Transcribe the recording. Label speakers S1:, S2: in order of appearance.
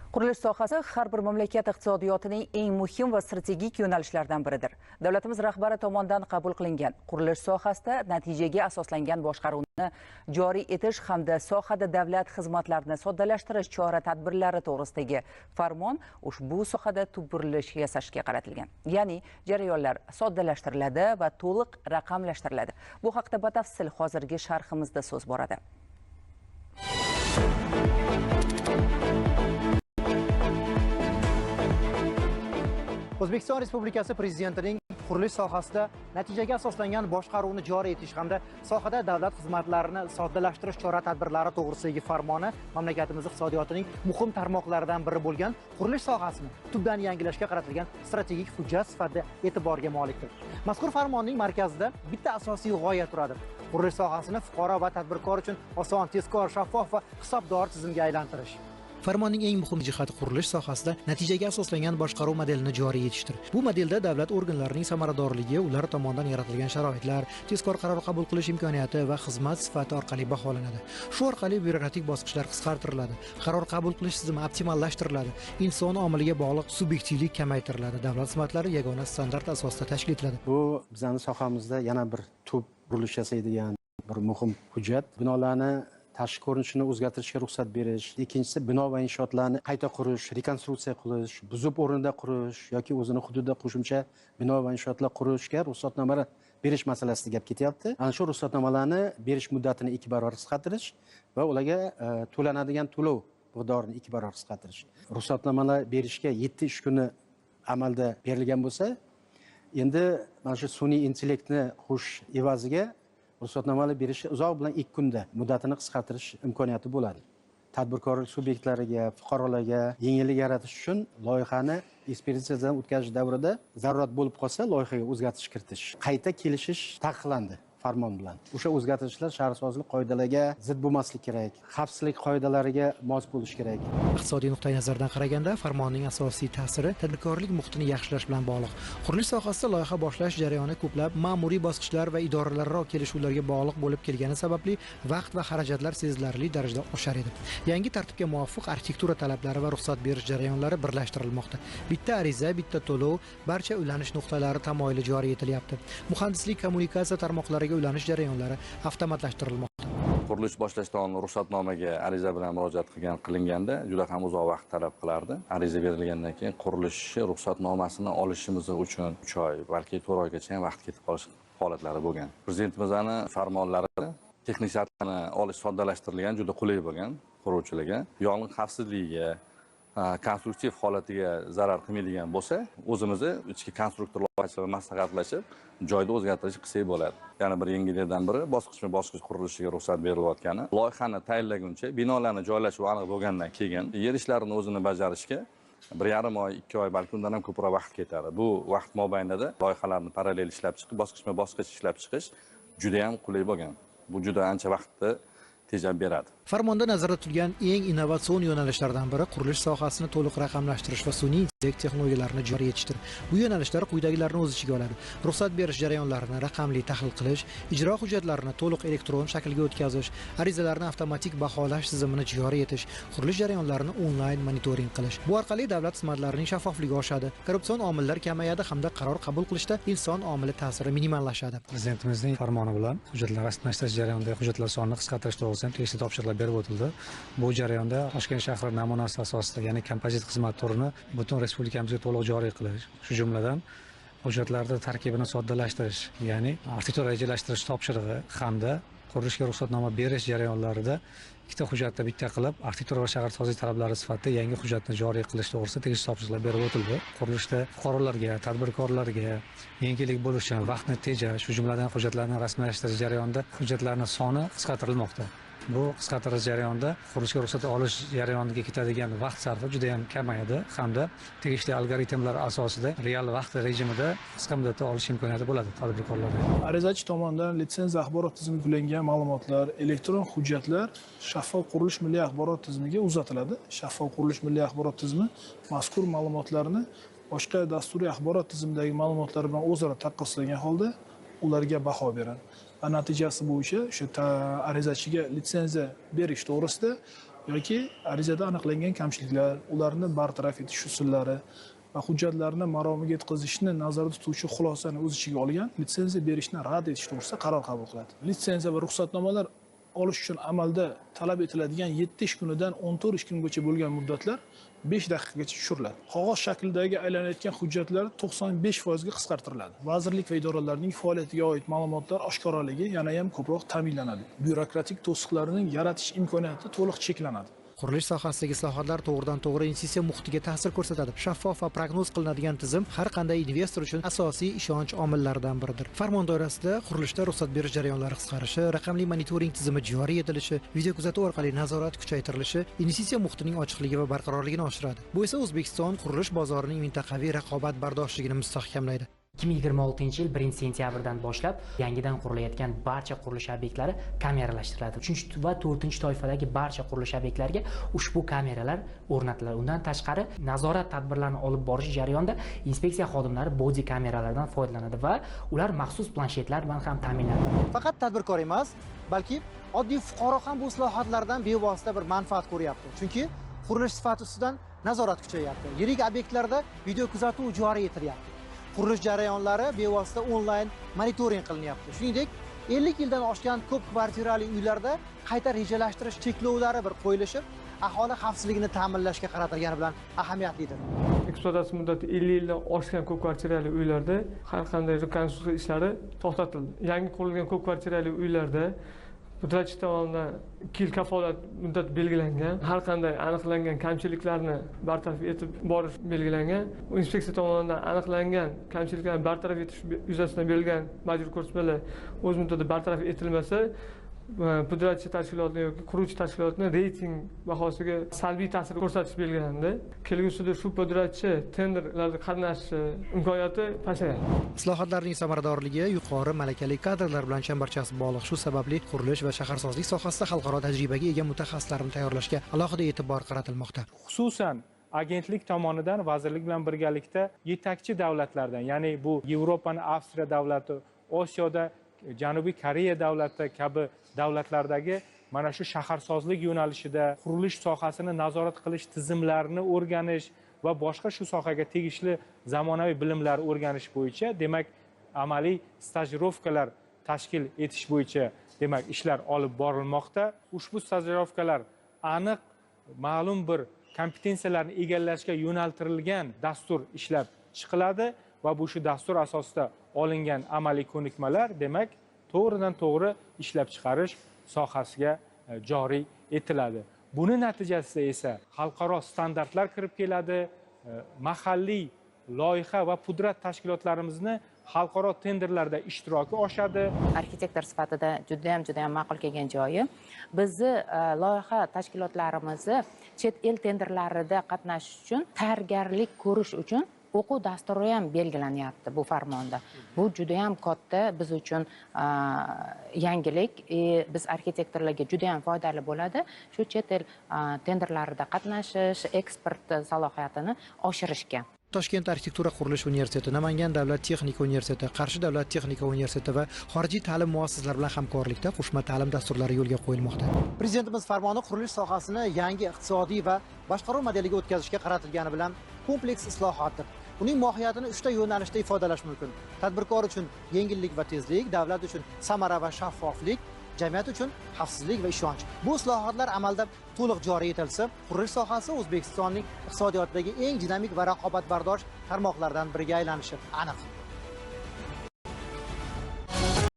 S1: Qurilish sohasi har bir mamlakat iqtisodiyotining eng muhim va strategik yo'nalishlaridan biridir. Davlatimiz rahbari tomonidan qabul qilingan qurilish sohasida natijaga asoslangan boshqaruvni joriy etish hamda sohada davlat xizmatlarini soddalashtirish chora-tadbirlari to'g'risidagi farmon ushbu sohada tubirilish yasashga qaratilgan. Ya'ni jarayonlar soddalashtiriladi va to'liq raqamlashtiriladi. Bu haqda batafsil hozirgi sharhimizda so'z boradi.
S2: O'zbekiston Respublikasi Prezidentining qurilish sohasida natijaga asoslangan boshqaruvni joriy etish hamda sohada davlat xizmatlarini soddalashtirish chora-tadbirlari to'g'risidagi farmoni mamlakatimiz iqtisodiyotining muhim tarmoqlaridan biri bo'lgan qurilish sohasini tubdan yangilashga qaratilgan strategik hujjat sifatida e'tiborga molikdir. Mazkur farmonning markazida bitta asosiy g'oya turadi. Qurilish sohasini fuqaro va tadbirkor uchun oson, tezkor, shaffof va hisobdor tizimga aylantirish. Farmonning eng muhim jihati qurilish sohasida natijaga asoslangan boshqaruv modelini joriy etishdir. Bu modelda davlat organlarining samaradorligi, ular tomonidan yaratilgan sharoitlar, tezkor qaror qabul qilish imkoniyati va xizmat sifati orqali baholanadi. Shu orqali byurokratik bosqichlar qisqartiriladi, qaror qabul qilish tizimi optimallashtiriladi, inson omiliga bog'liq subyektivlik kamaytiriladi, davlat xizmatlari yagona standart asosida tashkil etiladi.
S3: Bu bizning sohamizda yana bir tub burilish yasaydigan bir muhim hujjat. Binolarni tashqi ko'rinishini o'zgartirishga ruxsat berish, ikkinchisi bino va inshootlarni qayta qurish, rekonstruksiya qilish, buzib o'rnida qurish yoki o'zini hududida qo'shimcha bino va inshootlar qurishga ruxsatnoma berish masalasida gap ketyapti. Ana shu ruxsatnomalarni berish muddatini 2 barobar qisqartirish va ularga to'lanadigan to'lov miqdorini 2 barobar qisqartirish. Ruxsatnomalar berishga 7 ish kuni amalda berilgan bo'lsa, endi mana shu sun'iy intellektni qo'sh evaziga ruxsatnomalar berishi uzoq bilan 2 kunda muddatini qisqartirish imkoniyati bo'ladi. Tadbirkorlik subyektlariga, fuqarolarga yengillik yaratish uchun loyihani ekspertizadan o'tkazish davrida zarurat bo'lib qolsa, loyihaga o'zgartirish kiritish, qayta kelishish taqiqlandi farmon bilan. O'sha o'zgartirishlar shaharsozlik qoidalariga zid bo'lmasligi kerak, xavfsizlik qoidalariga mos bo'lishi kerak.
S2: Iqtisodiy nuqtai nazardan qaraganda farmonning asosiy ta'siri tadbirkorlik muhitini yaxshilash bilan bog'liq. Qurilish sohasida loyiha boshlash jarayoni ko'plab ma'muriy bosqichlar va idoralararo kelishuvlarga bog'liq bo'lib kelgani sababli vaqt va xarajatlar sezilarli darajada oshar edi. Yangi tartibga muvofiq arxitektura talablari va ruxsat berish jarayonlari birlashtirilmoqda. Bitta ariza, bitta to'lov, barcha ulanish nuqtalari tamoyili joriy etilyapti. Muhandislik kommunikatsiya tarmoqlariga ulanish jarayonlari avtomatlashtirilmoqda.
S4: Qurilish boshlashdan ruxsatnomaga ariza bilan murojaat qilinganda juda ham uzoq vaqt talab qilardi. Ariza berilgandan keyin qurilish ruxsatnomasini olishimiz uchun 3 oy, balki 4 oygacha ham vaqt ketib qolish holatlari bo'lgan. Prezidentimizning farmonlari texnik shartlarni olish soddalashtirilgan, juda qulay bo'lgan quruvchilarga. Yong'in xavfsizligiga, konstruktiv holatiga zarar qilmaydigan bo'lsa, o'zimizni ichki konstruktor loyihachilar bilan maslahatlashib, joyda o'zgartirish qilsak bo'ladi. Yana bir yengilliklardan biri bosqichma-bosqich qurilishiga ruxsat berilayotgani. Loyihani tayinlaguncha binolarni joylashuvi aniq bo'lgandan keyin yer ishlarini o'zini bajarishga 1,5 oy, 2 oy, balki undan ham ko'proq vaqt ketadi. Bu vaqt mobaynida loyihalarni parallel ishlab chiqib, bosqichma-bosqich ishlab chiqish juda ham qulay bo'lgan. Bu juda ancha vaqtni tejab beradi.
S2: Farmonda nazarda tutilgan eng innovatsion yo'nalishlardan biri qurilish sohasini to'liq raqamlashtirish va sun'iy intellekt texnologiyalarini joriy etishdir. Bu yo'nalishlar quyidagilarni o'z ichiga oladi: ruxsat berish jarayonlarini raqamli tahlil qilish, ijro hujjatlarini to'liq elektron shaklga o'tkazish, arizalarni avtomatik baholash tizimini joriy etish, qurilish jarayonlarini onlayn monitoring qilish. Bu orqali davlat xizmatlarining shaffofligi oshadi, korrupsion omillar kamayadi hamda qaror qabul qilishda inson omili ta'siri minimallashadi.
S5: Prezidentimizning farmoni bilan hujjatlar rasmiylashtirish jarayonida hujjatlar sonini qisqartirish to'g'risida tegishli topshiriqlar berib o'tildi. Bu jarayonda Toshkent shahri namunasi asosida, ya'ni kompozit xizmat turini butun respublikamizga to'liq joriy qilish, shu jumladan hujjatlarda tarkibini soddalashtirish, ya'ni arxitektura rejalashtirish topshirig'i hamda qurilishga ruxsatnoma berish jarayonlarida ikkita hujjatda bitta qilib, arxitektura va shaharsozlik talablari sifatida yangi hujjatni joriy qilish to'g'risida tegishli topshiriqlar berib o'tildi. Qurilishda fuqarolarga, tadbirkorlarga yengillik bo'lishi uchun vaqtni tejash, shu jumladan hujjatlarni rasmiylashtirish jarayonida hujjatlarning soni qisqartirilmoqda. Bu qisqartirish jarayonida qurilishga ruxsat olish jarayoniga ketadigan vaqt sarfi juda ham kamayadi hamda tegishli algoritmlar asosida real vaqt rejimida qisqa muddatda olish imkoniyati bo'ladi tadbirkorlarga.
S6: Arizachi tomonidan litsenziya axborot tizimiga yuklangan ma'lumotlar, elektron hujjatlar shaffof qurilish milliy axborot tizimiga uzatiladi. Shaffof qurilish milliy axborot tizimi mazkur ma'lumotlarni boshqa dasturiy axborot tizimidagi ma'lumotlar bilan o'zaro taqqoslagan holda ularga baho beradi. Va natijasi bo'yicha o'sha arizachiga litsenziya berish to'g'risida yoki arizada aniqlangan kamchiliklar, ularni bartaraf etish usullari va hujjatlarni maromiga yetkazishni nazarda tutuvchi xulosani o'z ichiga olgan litsenziya berishni rad etish to'g'risida qaror qabul qiladi. Litsenziya va ruxsatnomalar olish uchun amalda talab etiladigan 7 ish kunidan 14 ish kungacha bo'lgan muddatlar 5 daqiqagacha tushiriladi. Qog'oz shaklidagi aylanayotgan hujjatlar 95% ga qisqartiriladi. Vazirlik va idoralarning faoliyatiga oid ma'lumotlar oshkoraligi yana ham ko'proq ta'minlanadi. Byurokratik to'siqlarning yaratish imkoniyati to'liq cheklanadi.
S2: Qurilish sohasidagi islohotlar to'g'ridan-to'g'ri investitsiya muhitiga ta'sir ko'rsatadi. Shaffof va prognoz qilinadigan tizim har qanday investor uchun asosiy ishonch omillaridan biridir. Farmon doirasida qurilishda ruxsat berish jarayonlari qisqarishi, raqamli monitoring tizimi joriy etilishi, video kuzatuv orqali nazorat kuchaytirilishi investitsiya muhitining ochiqligi va barqarorligini oshiradi. Bu esa O'zbekiston qurilish bozorining mintaqaviy raqobatbardoshligini mustahkamlaydi.
S7: 2026 yil 1-sentyabrdan boshlab yangidan qurilayotgan barcha qurilish obyektlari kameralashtiriladi. 3 va 4 toifadagi barcha qurilish obyektlarga ushbu kameralar o'rnatiladi. Undan tashqari nazorat tadbirlarini olib borish jarayonida inspeksiya xodimlari body kameralardan foydalanadi va ular maxsus planshetlar bilan ham ta'minlanadi.
S2: Faqat tadbirkor emas, balki oddiy fuqaro ham bu islohotlardan bevosita bir manfaat ko'ryapti. Chunki qurilish sifati ustidan nazorat kuchayapti. Yirik obyektlarda video kuzatuv joriy etilyapti. Qurilish jarayonlari bevosita onlayn monitoring qilinyapti. Shuningdek, 50 yildan oshgan ko'p kvartirali uylarda qayta rejalashtirish cheklovlari bir qo'yilishib, aholi xavfsizligini ta'minlashga qaratilgani bilan ahamiyatlidir.
S8: Ekspluatatsiya muddati 50 yildan oshgan ko'p kvartirali uylarda har qanday rekonstruksiya ishlari to'xtatildi. Yangi qurilgan ko'p kvartirali uylarda pudratchi tomonidan 2 yil kafolat muddati belgilangan, har qanday aniqlangan kamchiliklarni bartaraf etib borish belgilangan. Inspeksiya tomonidan aniqlangan kamchiliklarni bartaraf etish yuzasidan berilgan majburiy ko'rsatmalar o'z muddatida bartaraf etilmasa, pudratchi tashkilotni yoki quruvchi tashkilotni reyting bahosiga salbiy ta'sir ko'rsatish belgilandi. Kelgusida shu pudratchi tenderlarda qatnashishi imkoniyati pasayadi.
S2: Islohotlarning samaradorligi yuqori malakali kadrlar bilan chambarchas bog'liq. Shu sababli qurilish va shaharsozlik sohasida xalqaro tajribaga ega mutaxassislarni tayyorlashga alohida e'tibor qaratilmoqda.
S9: Xususan agentlik tomonidan vazirlik bilan birgalikda yetakchi davlatlardan, ya'ni bu Yevropani Avstriya davlati, Osiyoda Janubiy Koreya davlati kabi davlatlardagi mana shu shaharsozlik yo'nalishida qurilish sohasini nazorat qilish tizimlarini o'rganish va boshqa shu sohaga tegishli zamonaviy bilimlar o'rganish bo'yicha, demak, amaliy stajirovkalar tashkil etish bo'yicha, demak, ishlar olib borilmoqda. Ushbu stajirovkalar aniq ma'lum bir kompetensiyalarni egallashga yo'naltirilgan dastur ishlab chiqiladi va bu shu dastur asosida olingan amaliy ko'nikmalar, demak, to'g'ridan to'g'ri ishlab chiqarish sohasiga joriy etiladi. Buni natijasida esa xalqaro standartlar kirib keladi, mahalliy loyiha va pudrat tashkilotlarimizni xalqaro tenderlarda ishtiroki oshadi.
S10: Arxitektor sifatida juda ham ma'qul kelgan joyi, bizni loyiha tashkilotlarimizni chet el tenderlarida qatnashish uchun tayyorgarlik ko'rish uchun o'quv dasturi ham belgilanyapti bu farmonda. Bu juda ham katta biz uchun yangilik, biz arxitektorlarga juda ham foydali bo'ladi. Shu chet el tenderlarida qatnashish, eksport salohiyatini oshirishga.
S2: Toshkent arxitektura qurilish universiteti, Namangan davlat texnika universiteti, Qarshi davlat texnika universiteti va xorijiy ta'lim muassasalari bilan hamkorlikda qo'shma ta'lim dasturlari yo'lga qo'yilmoqda. Prezidentimiz farmoni qurilish sohasini yangi iqtisodiy va boshqaruv modeliga o'tkazishga qaratilgani bilan kompleks islohotdir. Uning mohiyatini 3 ta yo'nalishda ifodalash mumkin. Tadbirkor uchun yengillik va tezlik, davlat uchun samara va shaffoflik, jamiyat uchun xavfsizlik va ishonch. Bu islohotlar amalda to'liq joriy etilsa, qurilish sohasi O'zbekistonning iqtisodiyotidagi eng dinamik va raqobatbardosh tarmoqlardan biriga aylanishi aniq.